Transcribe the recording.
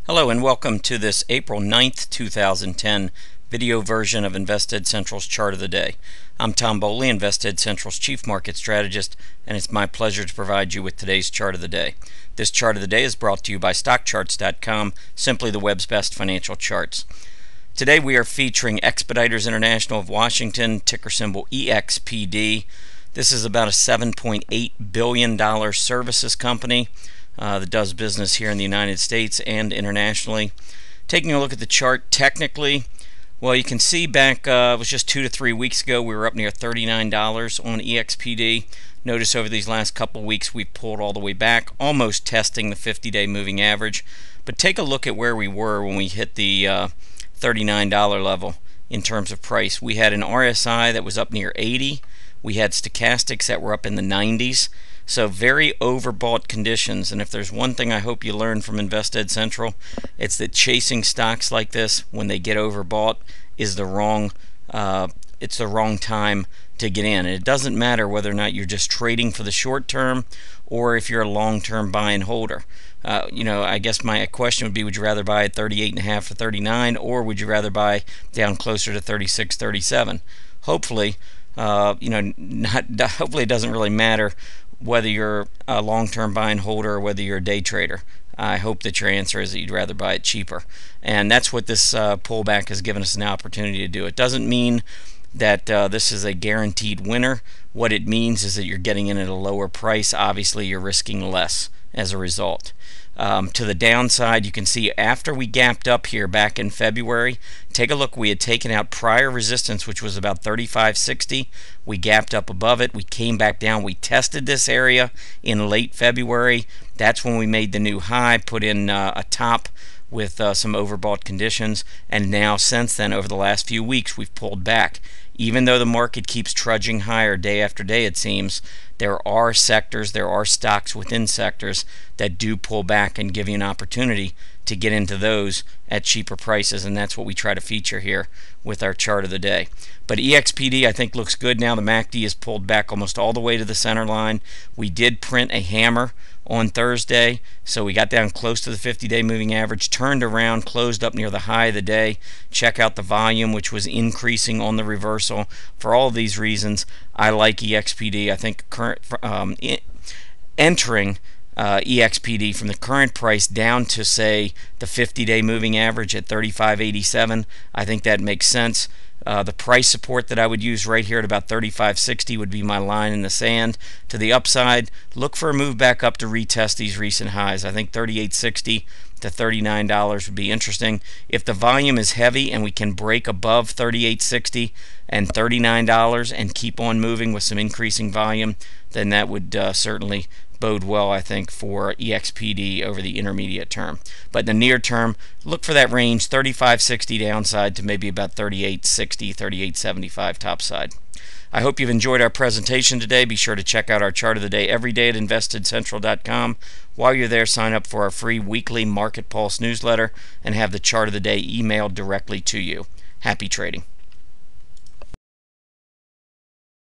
Hello and welcome to this April 9th, 2010 video version of Invested Central's Chart of the Day. I'm Tom Boley, Invested Central's Chief Market Strategist, and it's my pleasure to provide you with today's Chart of the Day. This Chart of the Day is brought to you by stochastics.com, simply the web's best financial charts. Today we are featuring Expeditors International of Washington, ticker symbol EXPD. This is about a $7.8 billion services company that does business here in the United States and internationally. Taking a look at the chart technically, well, you can see back, it was just 2 to 3 weeks ago, we were up near $39 on EXPD. Notice over these last couple weeks we've pulled all the way back, almost testing the 50-day moving average. But take a look at where we were when we hit the $39 level in terms of price. We had an RSI that was up near 80. We had stochastics that were up in the 90s. So very overbought conditions, and if there's one thing I hope you learn from Invested Central, it's that chasing stocks like this when they get overbought is the wrong time to get in. And it doesn't matter whether or not you're just trading for the short term or if you're a long-term buy and holder. I guess my question would be, would you rather buy at 38.5 or 39, or would you rather buy down closer to 36, 37? Hopefully, hopefully it doesn't really matter whether you're a long-term buy and holder or whether you're a day trader. I hope that your answer is that you'd rather buy it cheaper. And that's what this pullback has given us an opportunity to do. It doesn't mean that this is a guaranteed winner. What it means is that you're getting in at a lower price. Obviously, you're risking less as a result. To the downside, you can see after we gapped up here back in February, take a look, we had taken out prior resistance, which was about 35.60. We gapped up above it, we came back down, we tested this area in late February. That's when we made the new high, put in a top with some overbought conditions, and now since then, over the last few weeks, we've pulled back. Even though the market keeps trudging higher day after day, it seems, there are sectors, there are stocks within sectors that do pull back and give you an opportunity to get into those at cheaper prices, and that's what we try to feature here with our chart of the day. But EXPD I think looks good now. The MACD is pulled back almost all the way to the center line. We did print a hammer on Thursday, so we got down close to the 50-day moving average, turned around, closed up near the high of the day. Check out the volume, which was increasing on the reversal. For all of these reasons, I like EXPD. I think entering EXPD from the current price down to, say, the 50-day moving average at 35.87, I think that makes sense. The price support that I would use right here at about 35.60 would be my line in the sand. To the upside, look for a move back up to retest these recent highs. I think 38.60 to $39 would be interesting. If the volume is heavy and we can break above 38.60 and $39 and keep on moving with some increasing volume, then that would certainly bode well, I think, for EXPD over the intermediate term. But in the near term, look for that range, 35.60 downside to maybe about 38.60, 38.75 topside. I hope you've enjoyed our presentation today. Be sure to check out our chart of the day every day at investedcentral.com. While you're there, sign up for our free weekly Market Pulse newsletter and have the chart of the day emailed directly to you. Happy trading.